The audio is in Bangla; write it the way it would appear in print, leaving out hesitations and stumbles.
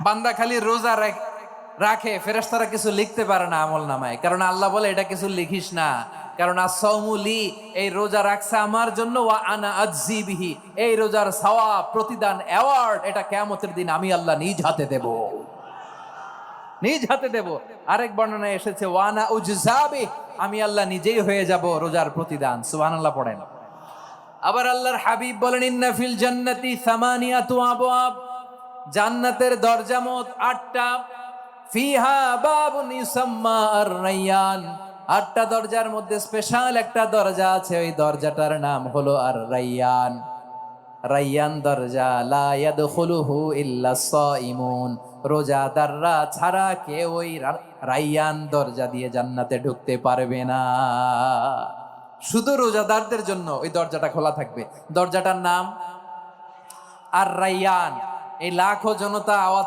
বান্দা খালি রোজা রাখে, ফেরেশতারা কিছু লিখতে পারে না আমল নামায়, কারণ আল্লাহ বলে এটা কিছু লিখিস না, কারণ আসসাউমুলি, এই রোজা রাখছে আমার জন্য, ওয়া আনা আজজি বিহি, এই রোজার সওয়াব, প্রতিদান, অ্যাওয়ার্ড এটা কিয়ামতের দিন আমি আল্লাহ নিজ হাতে দেব, নিজ হাতে দেব। আরেক বর্ণনায় এসেছে ওয়ানা উজজাবি, আমি আল্লাহ নিজেই হয়ে যাব রোজার প্রতিদান। সুবহানাল্লাহ পড়েন। আবার আল্লাহর হাবিব বলেন ইন্না ফিল জান্নাতি সামানিয়াতু আবওয়াব, জান্নাতের দরজা মোট ৮টা। ফিহা বাবুন ইউসাম্মা আর-রায়্যান, ৮টা দরজার মধ্যে স্পেশাল একটা দরজা আছে, ওই দরজাটার নাম হলো আর-রায়্যান। রায়্যান দরজা, লা ইয়াদখুলুহু ইল্লা সাইমুন, রোজাদাররা ছাড়া কেউ ওই রায়্যান দরজা দিয়ে জান্নাতে ঢুকতে পারবে না। শুধু রোজাদারদের জন্য ওই দরজাটা খোলা থাকবে। দরজাটার নাম আর রায়্যান। এই লাখো জনতা আওয়াজ